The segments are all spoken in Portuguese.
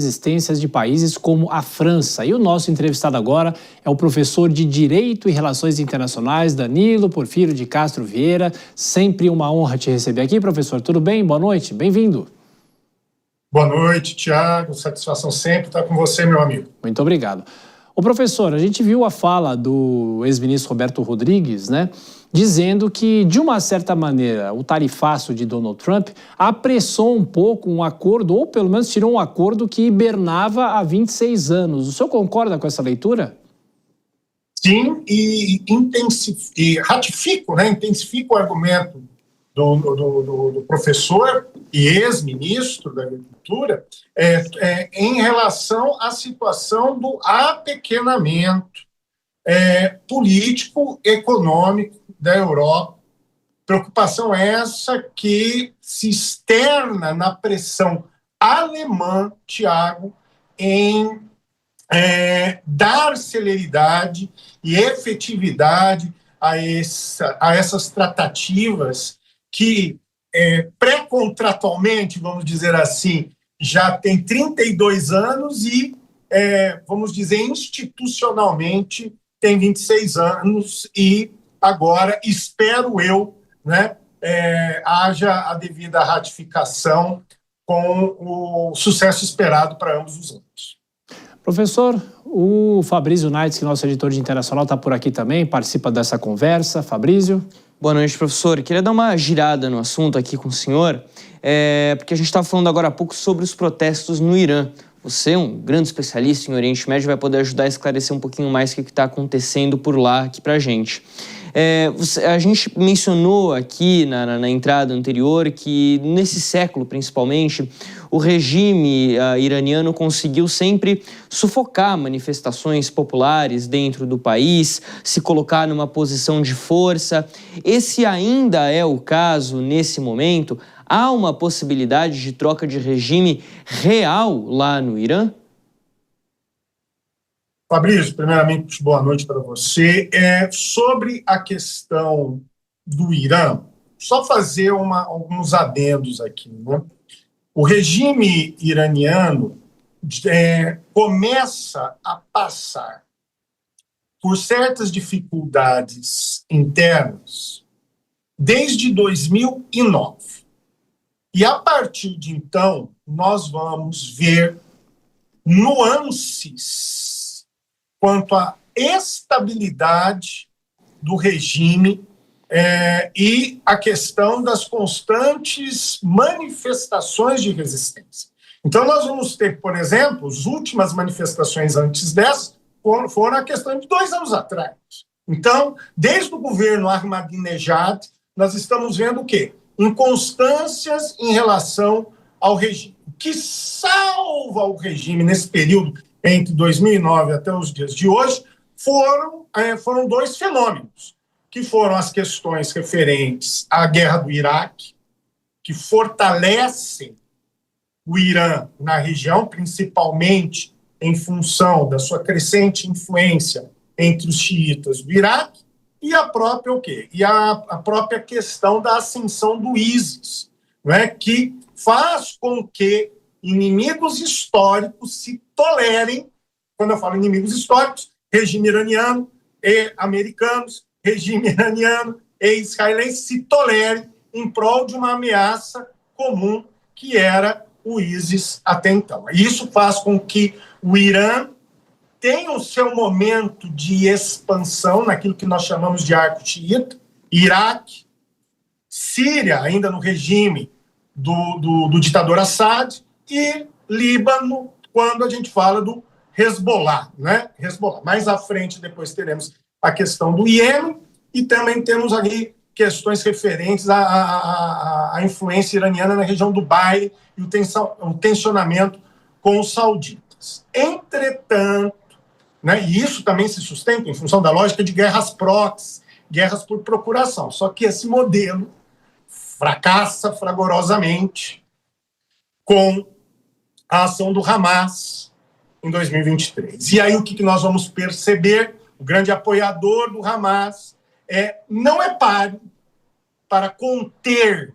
resistências de países como a França. E o nosso entrevistado agora é o professor de Direito e Relações Internacionais, Danilo Porfírio de Castro Vieira. Sempre uma honra te receber aqui, professor. Tudo bem? Boa noite. Bem-vindo. Boa noite, Tiago. Satisfação sempre estar com você, meu amigo. Muito obrigado. Ô, professor, a gente viu a fala do ex-ministro Roberto Rodrigues, né, dizendo que, de uma certa maneira, o tarifaço de Donald Trump apressou um pouco um acordo, ou pelo menos tirou um acordo que hibernava há 26 anos. O senhor concorda com essa leitura? Sim, e ratifico, intensifico o argumento do professor e ex-ministro da Agricultura em relação à situação do apequenamento político, econômico da Europa. Preocupação essa que se externa na pressão alemã, Tiago, em dar celeridade e efetividade a essas tratativas que pré-contratualmente, vamos dizer assim, já tem 32 anos e, vamos dizer, institucionalmente tem 26 anos e agora, espero eu, haja a devida ratificação com o sucesso esperado para ambos os lados. Professor, o Fabrício Naitz, que é nosso editor de internacional, está por aqui também, participa dessa conversa. Fabrício. Boa noite, professor. Queria dar uma girada no assunto aqui com o senhor, porque a gente estava falando agora há pouco sobre os protestos no Irã. Você, um grande especialista em Oriente Médio, vai poder ajudar a esclarecer um pouquinho mais o que está acontecendo por lá aqui para a gente. A gente mencionou aqui na entrada anterior que, nesse século principalmente, o regime iraniano conseguiu sempre sufocar manifestações populares dentro do país, se colocar numa posição de força. Esse ainda é o caso nesse momento? Há uma possibilidade de troca de regime real lá no Irã? Fabrício, primeiramente, boa noite para você. Sobre a questão do Irã, só fazer alguns adendos aqui, né? O regime iraniano começa a passar por certas dificuldades internas desde 2009. E, a partir de então, nós vamos ver nuances quanto à estabilidade do regime e a questão das constantes manifestações de resistência. Então, nós vamos ter, por exemplo, as últimas manifestações antes dessas foram a questão de 2 anos atrás. Então, desde o governo Ahmadinejad, nós estamos vendo o quê? Inconstâncias em relação ao regime. O que salva o regime nesse período, entre 2009 até os dias de hoje, foram 2 fenômenos, que foram as questões referentes à guerra do Iraque, que fortalecem o Irã na região, principalmente em função da sua crescente influência entre os xiitas do Iraque, e a própria o quê? E a própria questão da ascensão do ISIS, que faz com que inimigos históricos se tolerem. Quando eu falo inimigos históricos, regime iraniano e americanos, regime iraniano e israelense se tolerem em prol de uma ameaça comum que era o ISIS até então. Isso faz com que o Irã tenha o seu momento de expansão naquilo que nós chamamos de arco xiita, Iraque, Síria, ainda no regime do ditador Assad, e Líbano, quando a gente fala do Hezbollah, Hezbollah. Mais à frente, depois teremos a questão do Iêmen, e também temos ali questões referentes à influência iraniana na região do Bahrein e o tensionamento com os sauditas. Entretanto, e isso também se sustenta em função da lógica de guerras proxy, guerras por procuração. Só que esse modelo fracassa fragorosamente com a ação do Hamas em 2023. E aí o que nós vamos perceber? O grande apoiador do Hamas não é páreo para conter,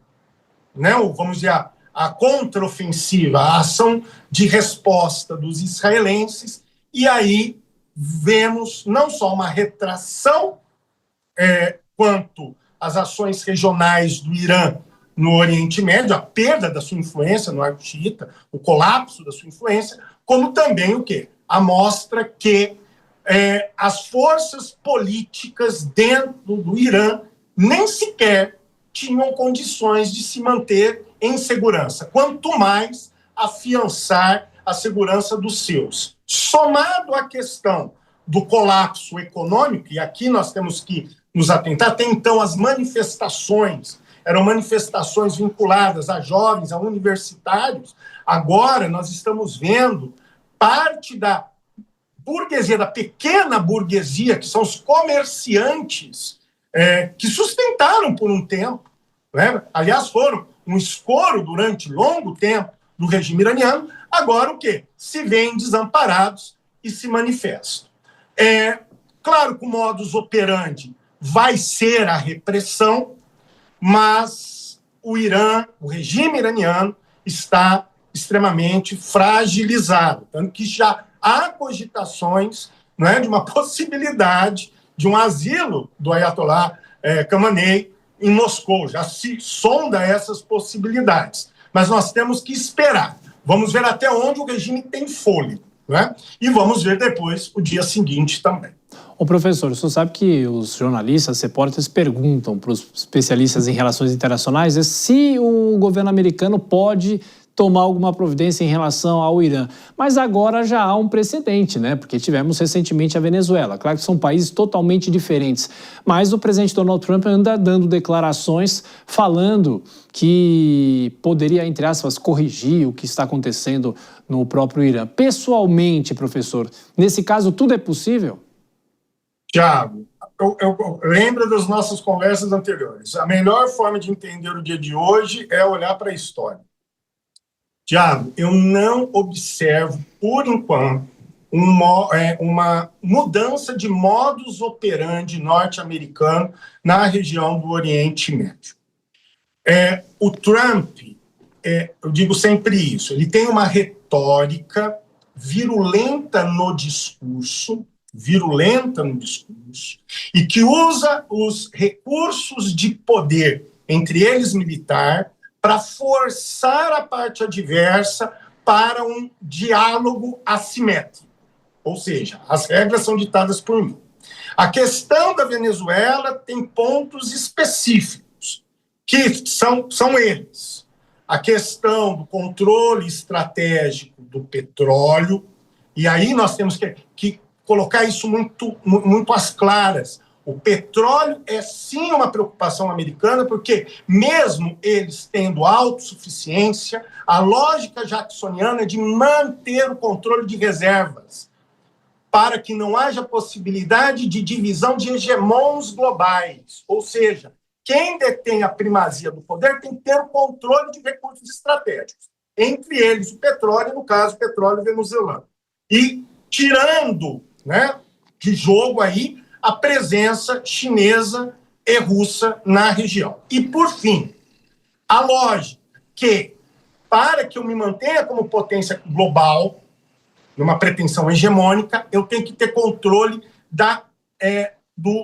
vamos dizer, a contraofensiva, a ação de resposta dos israelenses, e aí vemos não só uma retração quanto às ações regionais do Irã no Oriente Médio, a perda da sua influência no arco xiita, o colapso da sua influência, como também o quê? A mostra que as forças políticas dentro do Irã nem sequer tinham condições de se manter em segurança, quanto mais afiançar a segurança dos seus. Somado à questão do colapso econômico, e aqui nós temos que nos atentar, até então as manifestações eram manifestações vinculadas a jovens, a universitários, agora nós estamos vendo parte da burguesia, da pequena burguesia, que são os comerciantes, que sustentaram por um tempo, né? Aliás, foram um escoro durante longo tempo do regime iraniano, agora o quê? Se veem desamparados e se manifestam. Claro que o modus operandi vai ser a repressão, mas o Irã, o regime iraniano, está extremamente fragilizado, tanto que já há cogitações, né, de uma possibilidade de um asilo do Ayatollah Khamenei em Moscou, já se sonda essas possibilidades, mas nós temos que esperar, vamos ver até onde o regime tem fôlego, né? E vamos ver depois o dia seguinte também. Ô professor, o senhor sabe que os jornalistas, repórteres perguntam para os especialistas em relações internacionais se o governo americano pode tomar alguma providência em relação ao Irã. Mas agora já há um precedente, né? Porque tivemos recentemente a Venezuela. Claro que são países totalmente diferentes. Mas o presidente Donald Trump anda dando declarações falando que poderia, entre aspas, corrigir o que está acontecendo no próprio Irã. Pessoalmente, professor, nesse caso tudo é possível? Tiago, eu lembro das nossas conversas anteriores. A melhor forma de entender o dia de hoje é olhar para a história. Tiago, eu não observo, por enquanto, uma mudança de modus operandi norte-americano na região do Oriente Médio. O Trump, eu digo sempre isso, ele tem uma retórica virulenta no discurso, e que usa os recursos de poder, entre eles militar, para forçar a parte adversa para um diálogo assimétrico. Ou seja, as regras são ditadas por mim. A questão da Venezuela tem pontos específicos, que são eles. A questão do controle estratégico do petróleo, e aí nós temos que colocar isso muito às claras. O petróleo é sim uma preocupação americana, porque mesmo eles tendo autossuficiência, a lógica jacksoniana é de manter o controle de reservas, para que não haja possibilidade de divisão de hegemons globais. Ou seja, quem detém a primazia do poder tem que ter o controle de recursos estratégicos, entre eles o petróleo, no caso, o petróleo venezuelano. E tirando, né, de jogo aí a presença chinesa e russa na região. E, por fim, a lógica que, para que eu me mantenha como potência global, numa pretensão hegemônica, eu tenho que ter controle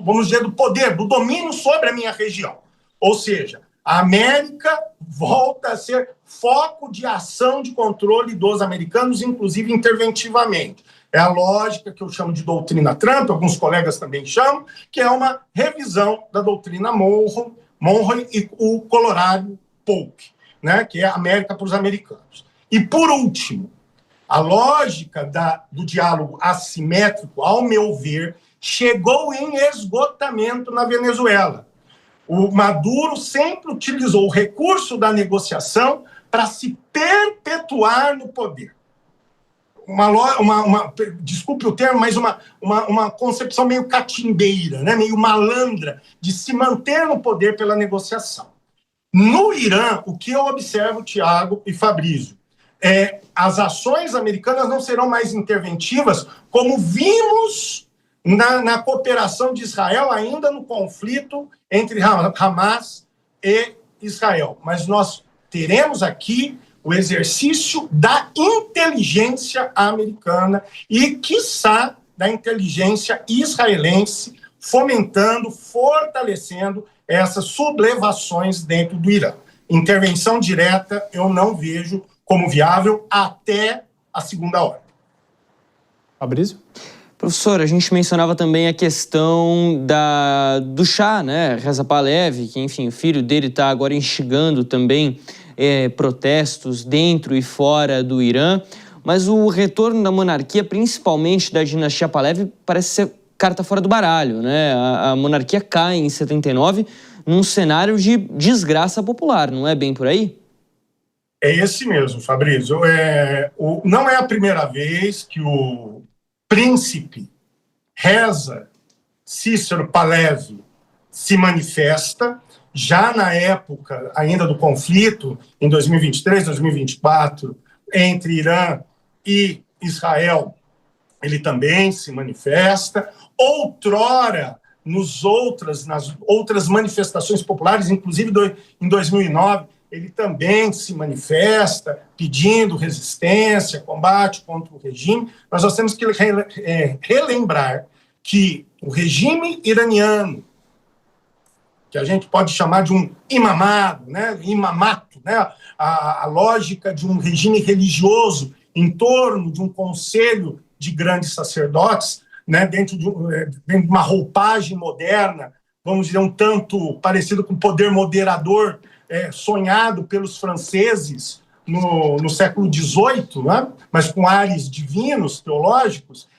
vamos dizer, do poder, do domínio sobre a minha região. Ou seja, a América volta a ser foco de ação de controle dos americanos, inclusive interventivamente. É a lógica que eu chamo de doutrina Trump, alguns colegas também chamam, que é uma revisão da doutrina Monroe e o Colorado Polk, né, que é a América para os americanos. E, por último, a lógica do diálogo assimétrico, ao meu ver, chegou em esgotamento na Venezuela. O Maduro sempre utilizou o recurso da negociação para se perpetuar no poder. Desculpe o termo, mas uma concepção meio catimbeira, né? Meio malandra, de se manter no poder pela negociação. No Irã, o que eu observo, Tiago e Fabrício, as ações americanas não serão mais interventivas, como vimos na cooperação de Israel, ainda no conflito entre Hamas e Israel. Mas nós teremos aqui o exercício da inteligência americana e, quiçá, da inteligência israelense, fomentando, fortalecendo essas sublevações dentro do Irã. Intervenção direta eu não vejo como viável até a segunda ordem. Fabrício? Professor, a gente mencionava também a questão do Shah, né, Reza Pahlavi, que, enfim, o filho dele está agora instigando também protestos dentro e fora do Irã, mas o retorno da monarquia, principalmente da dinastia Pahlavi, parece ser carta fora do baralho, né? A monarquia cai em 79 num cenário de desgraça popular, não é bem por aí? É esse mesmo, Fabrício. Não é a primeira vez que o príncipe Reza Cícero Pahlavi se manifesta. Já na época ainda do conflito, em 2023, 2024, entre Irã e Israel, ele também se manifesta. Outrora, nas outras manifestações populares, inclusive em 2009, ele também se manifesta pedindo resistência, combate contra o regime. Mas nós temos que relembrar que o regime iraniano, que a gente pode chamar de um imamado, né? Imamato, né? A lógica de um regime religioso em torno de um conselho de grandes sacerdotes, né? Dentro de uma roupagem moderna, vamos dizer, um tanto parecido com o poder moderador sonhado pelos franceses no século XVIII, né? Mas com ares divinos, teológicos,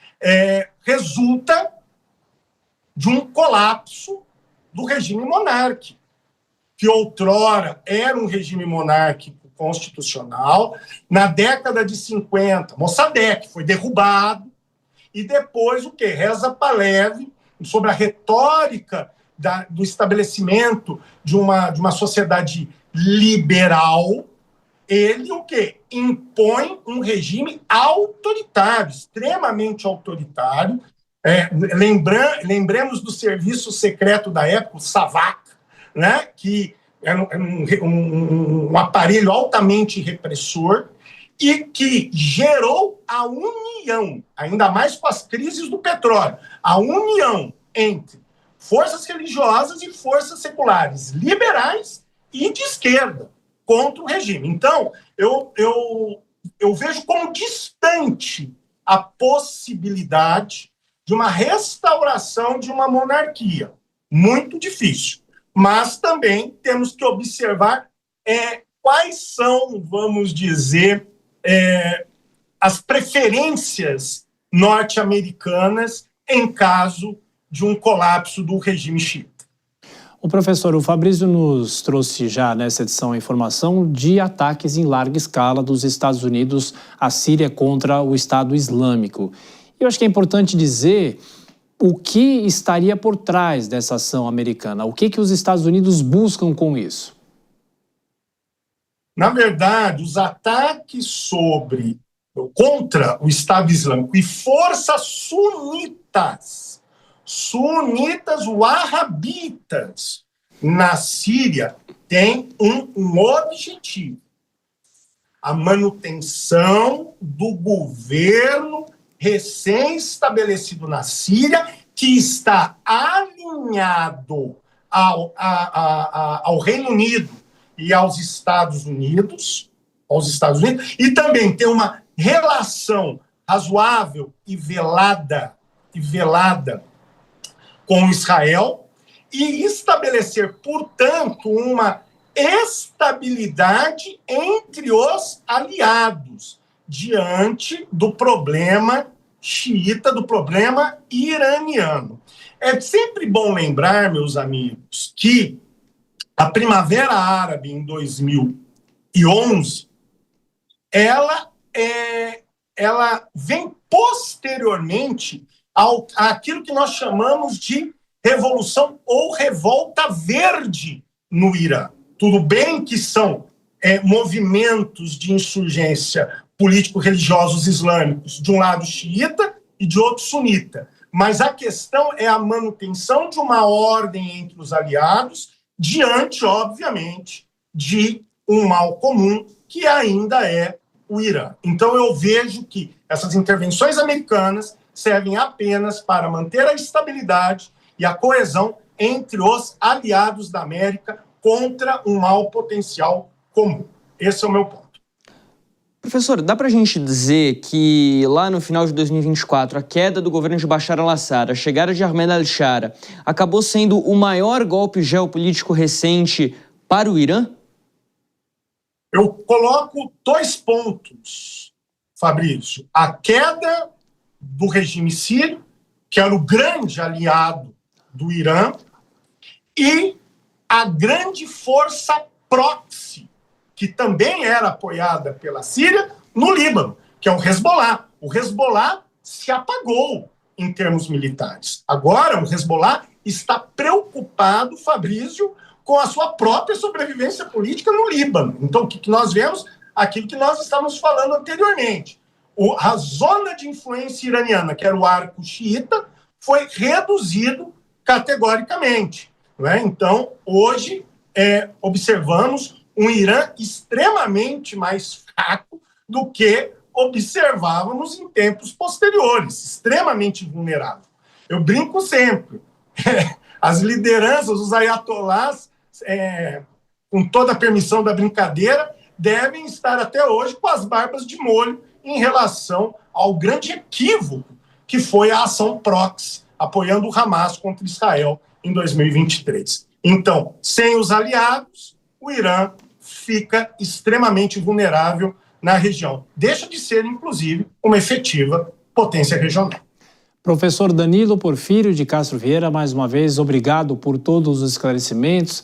resulta de um colapso do regime monárquico, que outrora era um regime monárquico constitucional. Na década de 50, Mossadegh foi derrubado, e depois o quê? Reza Pahlavi, sobre a retórica do estabelecimento de uma sociedade liberal, ele o quê? Impõe um regime autoritário, extremamente autoritário. Lembremos do serviço secreto da época, o SAVAK, né? Que era um aparelho altamente repressor e que gerou a união, ainda mais com as crises do petróleo, a união entre forças religiosas e forças seculares, liberais e de esquerda, contra o regime. Então, eu vejo como distante a possibilidade de uma restauração de uma monarquia. Muito difícil. Mas também temos que observar quais são, vamos dizer, as preferências norte-americanas em caso de um colapso do regime xiita. O Fabrício nos trouxe já nessa edição a informação de ataques em larga escala dos Estados Unidos à Síria contra o Estado Islâmico. Eu acho que é importante dizer o que estaria por trás dessa ação americana, o que os Estados Unidos buscam com isso. Na verdade, os ataques contra o Estado Islâmico e forças sunitas wahhabitas na Síria têm um objetivo: a manutenção do governo recém-estabelecido na Síria, que está alinhado ao Reino Unido e aos Estados Unidos, e também tem uma relação razoável e velada com Israel, e estabelecer, portanto, uma estabilidade entre os aliados diante do problema xiita, do problema iraniano. É sempre bom lembrar, meus amigos, que a Primavera Árabe, em 2011, ela vem posteriormente àquilo que nós chamamos de revolução ou revolta verde no Irã. Tudo bem que são movimentos de insurgência político-religiosos islâmicos, de um lado xiita e de outro sunita, mas a questão é a manutenção de uma ordem entre os aliados diante, obviamente, de um mal comum que ainda é o Irã. Então eu vejo que essas intervenções americanas servem apenas para manter a estabilidade e a coesão entre os aliados da América contra um mal potencial comum. Esse é o meu ponto. Professor, dá para a gente dizer que lá no final de 2024, a queda do governo de Bashar al-Assad, a chegada de Ahmed al-Shara, acabou sendo o maior golpe geopolítico recente para o Irã? Eu coloco 2 pontos, Fabrício. A queda do regime sírio, que era o grande aliado do Irã, e a grande força proxy, que também era apoiada pela Síria, no Líbano, que é o Hezbollah. O Hezbollah se apagou em termos militares. Agora, o Hezbollah está preocupado, Fabrício, com a sua própria sobrevivência política no Líbano. Então, o que nós vemos? Aquilo que nós estávamos falando anteriormente. A zona de influência iraniana, que era o arco xiita, foi reduzido categoricamente. Não é? Então, hoje, observamos um Irã extremamente mais fraco do que observávamos em tempos posteriores, extremamente vulnerável. Eu brinco sempre. As lideranças, os ayatolás, com toda a permissão da brincadeira, devem estar até hoje com as barbas de molho em relação ao grande equívoco que foi a ação proxy, apoiando o Hamas contra Israel em 2023. Então, sem os aliados, o Irã fica extremamente vulnerável na região. Deixa de ser, inclusive, uma efetiva potência regional. Professor Danilo Porfírio de Castro Vieira, mais uma vez, obrigado por todos os esclarecimentos.